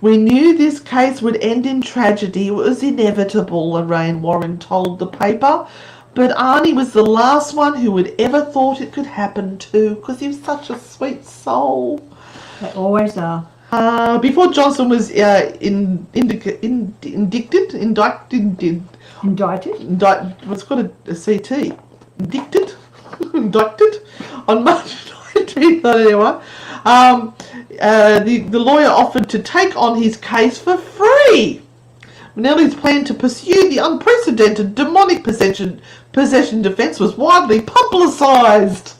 We knew this case would end in tragedy. It was inevitable, Lorraine Warren told the paper. But Arnie was the last one who had ever thought it could happen to, because he was such a sweet soul. They always are. Before Johnson was indicted, what's called a CT, indicted on March 19th, anyway. The lawyer offered to take on his case for free. Minnelli's plan to pursue the unprecedented demonic possession defence was widely publicised.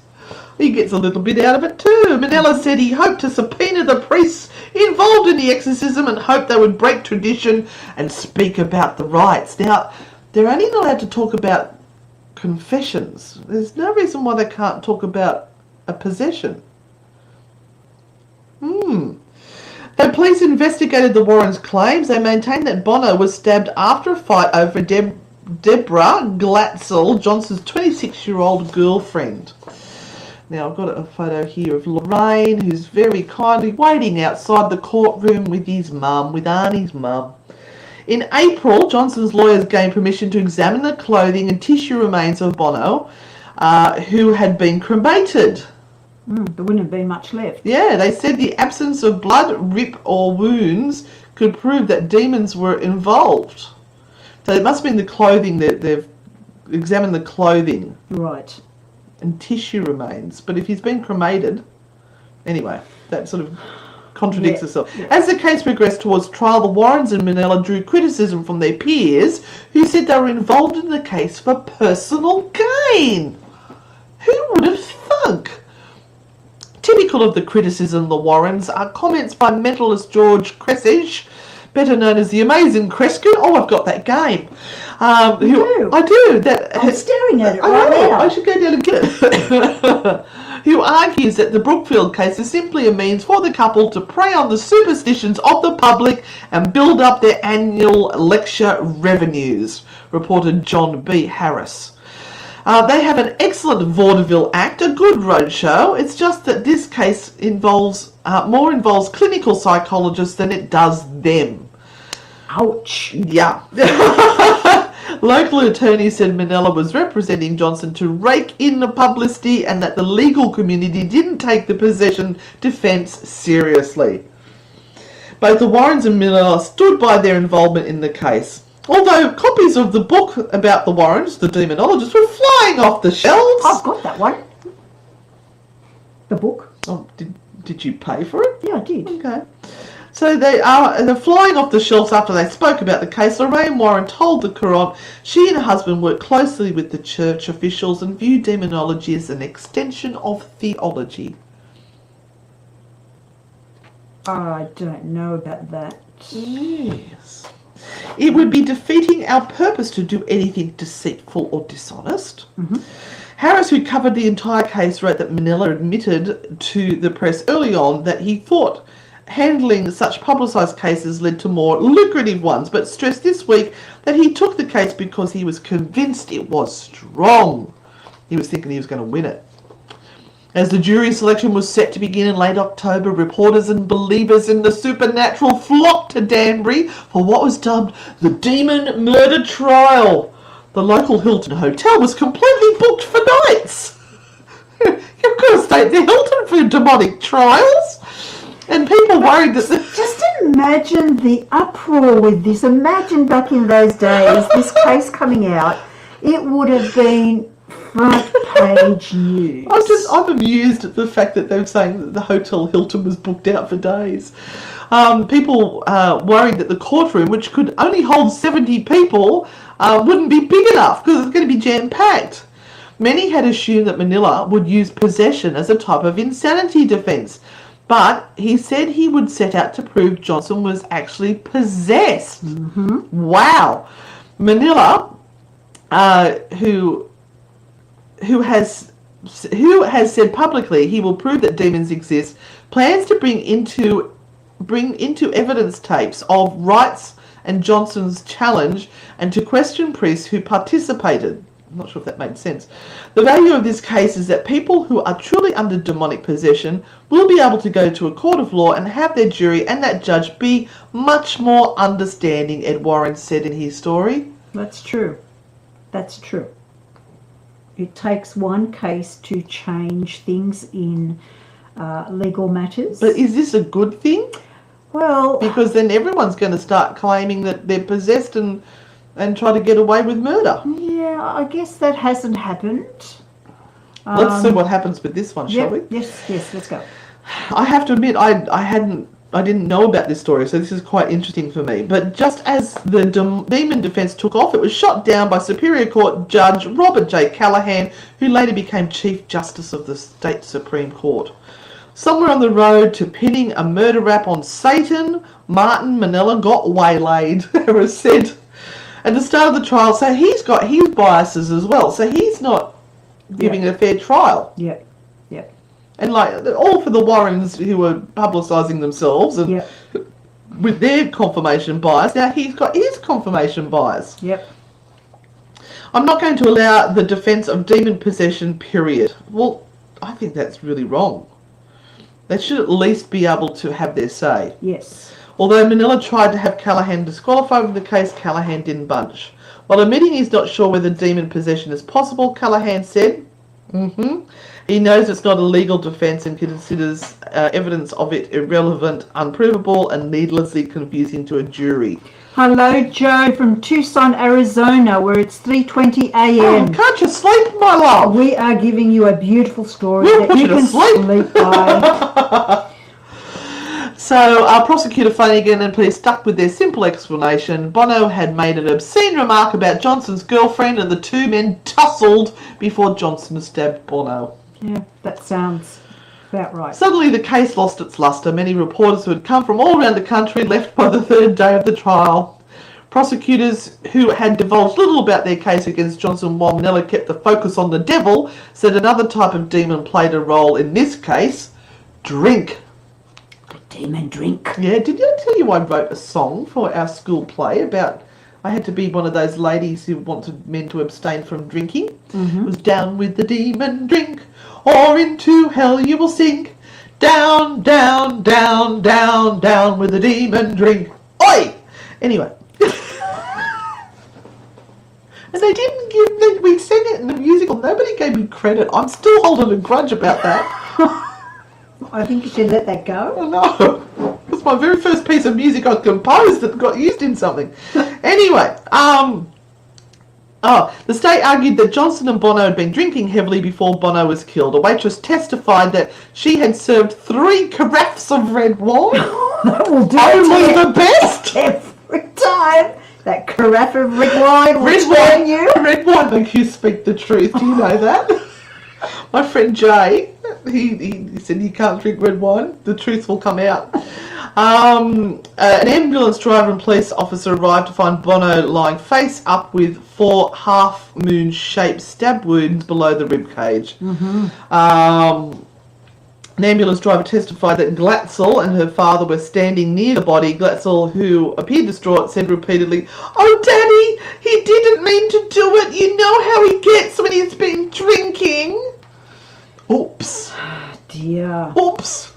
He gets a little bit out of it too. Minnella said he hoped to subpoena the priests involved in the exorcism and hoped they would break tradition and speak about the rites. Now, they're only not allowed to talk about confessions. There's no reason why they can't talk about a possession. The police investigated the Warrens' claims. They maintained that Bono was stabbed after a fight over Deborah Glatzel, Johnson's 26-year-old girlfriend. Now, I've got a photo here of Lorraine, who's very kindly waiting outside the courtroom with his mum, with Arnie's mum. In April, Johnson's lawyers gained permission to examine the clothing and tissue remains of Bono, who had been cremated. There wouldn't have been much left. Yeah, they said the absence of blood, rip, or wounds could prove that demons were involved. So it must have been the clothing that they've examined the clothing. Right. And tissue remains. But if he's been cremated, anyway, that sort of contradicts itself. Yeah. As the case progressed towards trial, the Warrens and Minnella drew criticism from their peers who said they were involved in the case for personal gain. Who would have thunk? Typical of the criticism of the Warrens are comments by mentalist George Cressage, better known as the Amazing Kreskin. Oh, I've got that game. I do. I'm staring at it right now. I should go down and get it. Who argues that the Brookfield case is simply a means for the couple to prey on the superstitions of the public and build up their annual lecture revenues, reported John B. Harris. They have an excellent vaudeville act, a good roadshow. It's just that this case involves clinical psychologists than it does them. Ouch. Yeah. Local attorneys said Minnella was representing Johnson to rake in the publicity and that the legal community didn't take the possession defence seriously. Both the Warrens and Minnella stood by their involvement in the case. Although copies of the book about the Warrens, the demonologist, were flying off the shelves. I've got that one. The book. Oh, did you pay for it? Yeah, I did. Okay. So they're flying off the shelves after they spoke about the case. Lorraine Warren told the Courant she and her husband worked closely with the church officials and viewed demonology as an extension of theology. I don't know about that. Yes. It would be defeating our purpose to do anything deceitful or dishonest. Mm-hmm. Harris, who covered the entire case, wrote that Minnella admitted to the press early on that he thought handling such publicised cases led to more lucrative ones, but stressed this week that he took the case because he was convinced it was strong. He was thinking he was going to win it. As the jury selection was set to begin in late October, reporters and believers in the supernatural flocked to Danbury for what was dubbed the Demon Murder Trial. The local Hilton Hotel was completely booked for nights. You've got to stay at the Hilton for demonic trials. And people worried that... Just imagine the uproar with this. Imagine back in those days, this case coming out. It would have been front page news. I'm amused at the fact that they're saying that the Hotel Hilton was booked out for days. People worried that the courtroom, which could only hold 70 people, wouldn't be big enough because it's going to be jam-packed. Many had assumed that Minnella would use possession as a type of insanity defence, but he said he would set out to prove Johnson was actually possessed. Mm-hmm. Wow. Minnella, who has said publicly he will prove that demons exist, plans to bring into evidence tapes of Wright's and Johnson's challenge and to question priests who participated. I'm not sure if that made sense. The value of this case is that people who are truly under demonic possession will be able to go to a court of law and have their jury and that judge be much more understanding, Ed Warren said in his story. That's true. That's true. It takes one case to change things in legal matters. But is this a good thing? Well, Because then everyone's going to start claiming that they're possessed and try to get away with murder. yeah, I guess that hasn't happened. Let's see what happens with this one, shall we? Yes, let's go. I have to admit, I didn't know about this story, so this is quite interesting for me. But just as the demon defence took off, it was shot down by Superior Court Judge Robert J. Callahan, who later became Chief Justice of the State Supreme Court. Somewhere on the road to pinning a murder rap on Satan, Martin Manella got waylaid, Harris said. At the start of the trial, so he's got his biases as well, so he's not giving a fair trial. Yeah. And like, all for the Warrens who were publicising themselves and with their confirmation bias. Now he's got his confirmation bias. Yep. I'm not going to allow the defence of demon possession, period. Well, I think that's really wrong. They should at least be able to have their say. Yes. Although Manila tried to have Callahan disqualified from the case, Callahan didn't budge. While admitting he's not sure whether demon possession is possible, Callahan said, he knows it's not a legal defence and considers evidence of it irrelevant, unprovable, and needlessly confusing to a jury. Hello, Joe from Tucson, Arizona, where it's 3:20 a.m. Oh, can't you sleep, my love? We are giving you a beautiful story We'll that put you you to can sleep. by. So, prosecutor Flanagan and police stuck with their simple explanation. Bono had made an obscene remark about Johnson's girlfriend and the two men tussled before Johnson stabbed Bono. Yeah, that sounds about right. Suddenly the case lost its lustre. Many reporters who had come from all around the country left by the third day of the trial. Prosecutors who had divulged little about their case against Johnson while Manella kept the focus on the devil said another type of demon played a role in this case. Drink. Demon drink. Yeah, did I tell you I wrote a song for our school play about I had to be one of those ladies who wanted men to abstain from drinking. It was down with the demon drink, or into hell you will sink. Down, down, down, down, down with the demon drink. Oi! Anyway. And they didn't give, we sang it in the musical. Nobody gave me credit. I'm still holding a grudge about that. I think you should let that go. Oh no. It's my very first piece of music I composed that got used in something. Anyway, the state argued that Johnson and Bono had been drinking heavily before Bono was killed. A waitress testified that she had served 3 carafes of red wine. That will do Only it the best. every time. That carafe of red wine will turn you. Red wine makes you speak the truth. Do you know that? My friend Jay, he said he can't drink red wine. The truth will come out. An ambulance driver and police officer arrived to find Bono lying face up with 4 half-moon shaped stab wounds below the rib cage. An ambulance driver testified that Glatzel and her father were standing near the body. Glatzel, who appeared distraught, said repeatedly, "Oh, Daddy, he didn't mean to do it. You know how he gets when he's been drinking." Oops. Dear. Oops.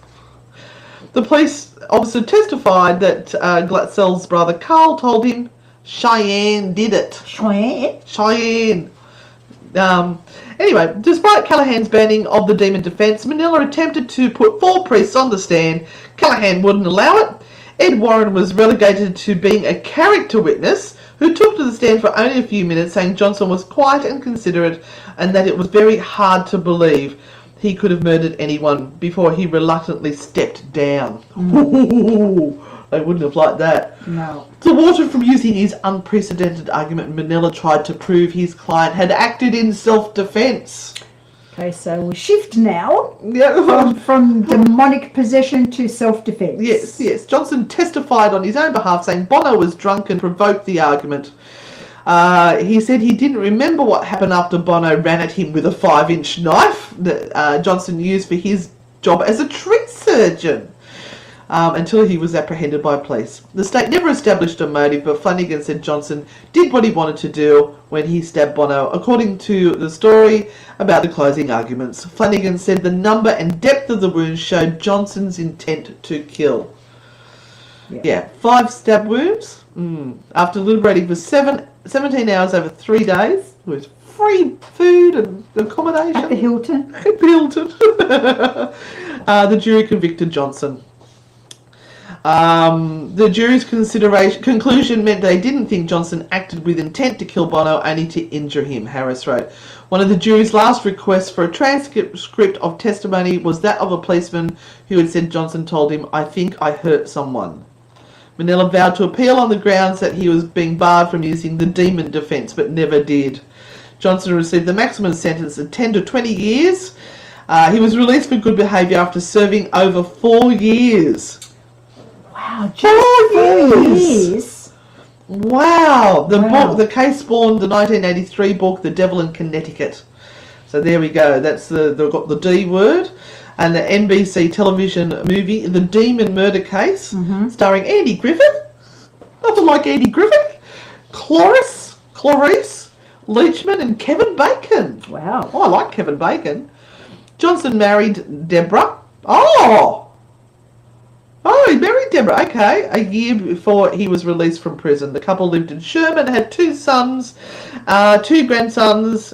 The police officer testified that Glatzel's brother Carl told him Cheyenne did it. Cheyenne. Anyway, despite Callahan's banning of the demon defence, Manila attempted to put 4 priests on the stand. Callahan wouldn't allow it. Ed Warren was relegated to being a character witness who took to the stand for only a few minutes, saying Johnson was quiet and considerate and that it was very hard to believe he could have murdered anyone before he reluctantly stepped down. Ooh, they wouldn't have liked that. No. Thwarted from using his unprecedented argument, Manila tried to prove his client had acted in self-defence. Okay, so we shift now Yeah. from demonic possession to self-defence. Yes. Johnson testified on his own behalf, saying Bono was drunk and provoked the argument. He said he didn't remember what happened after Bono ran at him with a 5-inch knife that Johnson used for his job as a tree surgeon. until he was apprehended by police. The state never established a motive, but Flanagan said Johnson did what he wanted to do when he stabbed Bono, according to the story about the closing arguments. Flanagan said the number and depth of the wounds showed Johnson's intent to kill. Yeah, 5 stab wounds. After deliberating for 17 hours over 3 days, with free food and accommodation. At the Hilton. At the Hilton. The jury convicted Johnson. The jury's conclusion meant they didn't think Johnson acted with intent to kill Bono, only to injure him, Harris wrote. One of the jury's last requests for a transcript of testimony was that of a policeman who had said Johnson told him, "I think I hurt someone." Manella vowed to appeal on the grounds that he was being barred from using the demon defence, but never did. Johnson received the maximum sentence of 10 to 20 years. He was released for good behaviour after serving over 4 years. Wow, just 4 years. Wow. The case spawned the 1983 book, The Devil in Connecticut. So there we go. That's they've got the D word. And the NBC television movie, The Demon Murder Case, starring Andy Griffith. Nothing like Andy Griffith. Clarice Leachman and Kevin Bacon. Wow. Oh, I like Kevin Bacon. Johnson married Deborah. Oh, he married Deborah. Okay. A year before he was released from prison. The couple lived in Sherman, had 2 sons, 2 grandsons.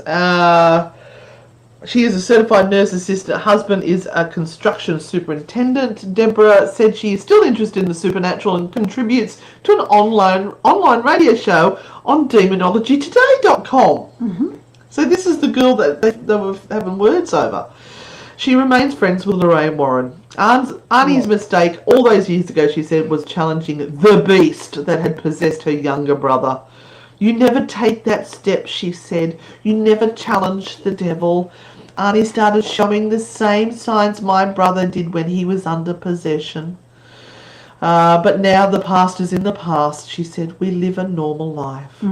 She is a certified nurse assistant. Husband is a construction superintendent. Deborah said she is still interested in the supernatural and contributes to an online radio show on demonologytoday.com. So this is the girl that they were having words over. She remains friends with Lorraine Warren. Arnie's mistake all those years ago, she said, was challenging the beast that had possessed her younger brother. "You never take that step," she said. "You never challenge the devil." Arnie started showing the same signs my brother did when he was under possession. But now the past is in the past, she said. "We live a normal life."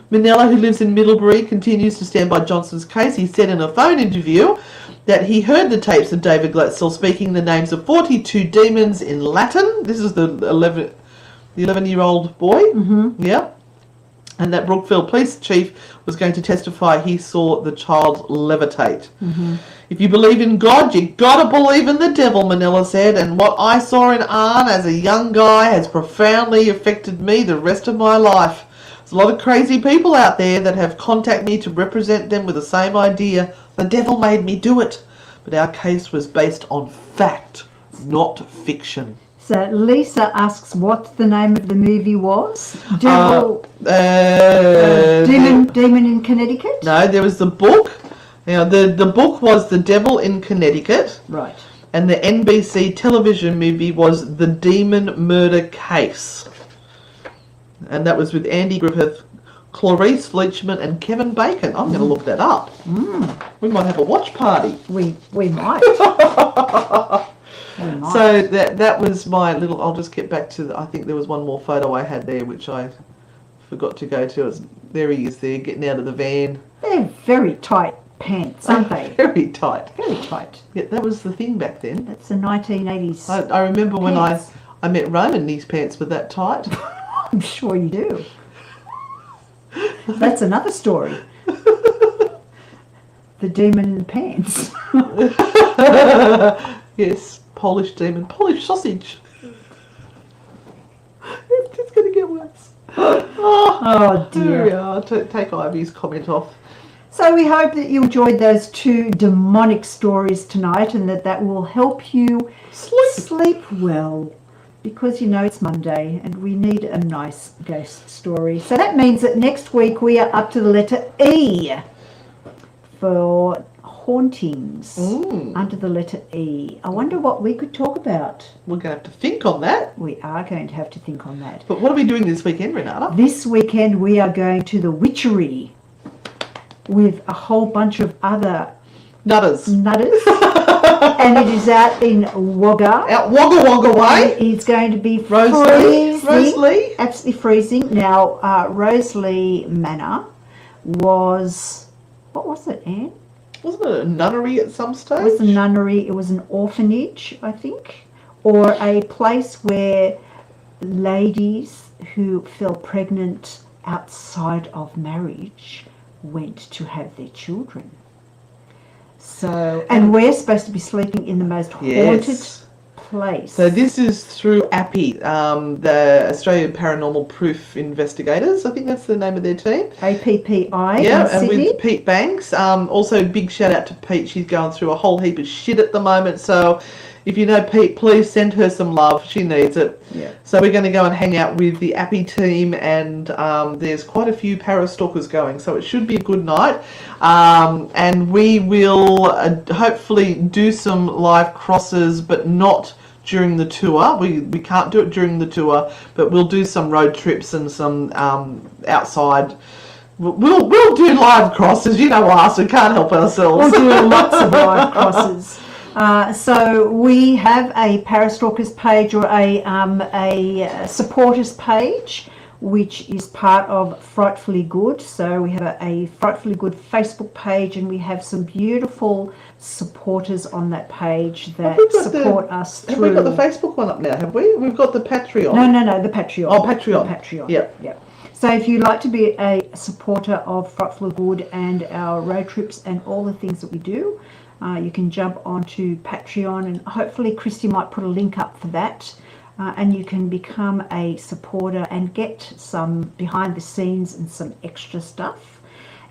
Manella, who lives in Middlebury, continues to stand by Johnson's case. He said in a phone interview that he heard the tapes of David Glatzel speaking the names of 42 demons in Latin. This is the 11-year-old boy. Yeah. And that Brookfield police chief was going to testify he saw the child levitate. "If you believe in God, you gotta believe in the devil," Manella said. "And what I saw in Arne as a young guy has profoundly affected me the rest of my life. There's a lot of crazy people out there that have contacted me to represent them with the same idea. The devil made me do it. But our case was based on fact, not fiction." So Lisa asks what the name of the movie was. Demon in Connecticut? No, there was the book. Now, the book was The Devil in Connecticut. Right. And the NBC television movie was The Demon Murder Case. And that was with Andy Griffith, Clarice Leachman and Kevin Bacon. I'm going to look that up. We might have a watch party. We might. So that was my little. I'll just get back to. I think there was one more photo I had there which I forgot to go to. There he is there getting out of the van. They're very tight pants, aren't they? Very tight. Very tight. Yeah, that was the thing back then. That's the 1980s. I remember when pants. I met Roman, these pants were that tight. I'm sure you do. That's another story. The demon in the pants. Yes. Polish demon, Polish sausage. It's going to get worse. Oh dear. There we are. Take Ivy's comment off. So we hope that you enjoyed those 2 demonic stories tonight and that will help you sleep well. Because you know it's Monday and we need a nice ghost story. So that means that next week we are up to the letter E for Hauntings, under the letter E. I wonder what we could talk about. We're going to have to think on that. We are going to have to think on that. But what are we doing this weekend, Renata? This weekend we are going to the Witchery with a whole bunch of other Nutters. And it is out in Wagga. Out Wagga way. It's going to be Rosalie. Absolutely freezing. Now, Rosalie Manor was, what was it, Anne? Wasn't it a nunnery at some stage? It was a nunnery. It was an orphanage, I think. or a place where ladies who fell pregnant outside of marriage went to have their children. So, and we're supposed to be sleeping in the most haunted place. So this is through API, the Australian Paranormal Proof Investigators. I think that's the name of their team. APPI Yeah, in and Sydney. with Pete Banks. Also, big shout out to Pete. She's going through a whole heap of shit at the moment. So if you know Pete, please send her some love. She needs it. Yeah. So we're going to go and hang out with the API team, and there's quite a few parastalkers going. So it should be a good night. And we will hopefully do some live crosses, but not during the tour. We can't do it during the tour, but we'll do some road trips and some outside. We'll do live crosses. You know us, we can't help ourselves. We'll do lots of live crosses. So we have a Parastalkers page, or a supporters page, which is part of Frightfully Good. So we have a Frightfully Good Facebook page, and we have some beautiful supporters on that page that support us through. Have we got the Facebook one up now? Have we? We've got the Patreon. No, the Patreon. Oh, Patreon. The Patreon. Yeah. So if you'd like to be a supporter of Frightfully Good and our road trips and all the things that we do, you can jump onto Patreon, and hopefully Christy might put a link up for that. And you can become a supporter and get some behind the scenes and some extra stuff.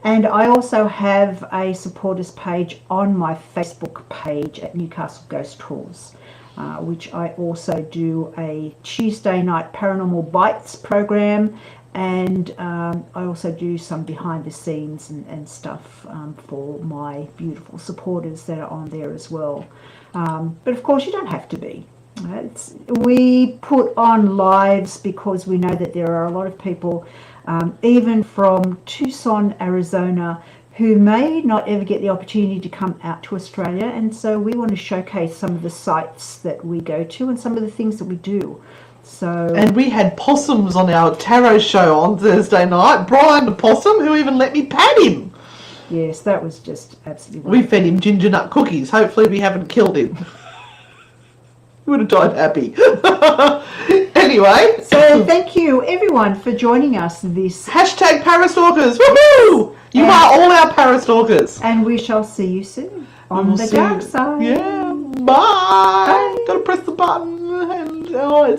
And I also have a supporters page on my Facebook page at Newcastle Ghost Tours, which I also do a Tuesday night Paranormal Bites program. And I also do some behind the scenes and stuff for my beautiful supporters that are on there as well. But of course, you don't have to be. We put on lives because we know that there are a lot of people, even from Tucson, Arizona, who may not ever get the opportunity to come out to Australia. And so we want to showcase some of the sites that we go to and some of the things that we do. So, and we had possums on our tarot show on Thursday night. Brian the possum, who even let me pat him. Yes, that was just absolutely We fed him ginger nut cookies. Hopefully we haven't killed him. He would have died happy. Anyway. So thank you everyone for joining us this Hashtag Parastalkers. Woohoo! You are all our Parastalkers. And we shall see you soon on the dark side. Yeah. Bye. Gotta press the button. And, it's so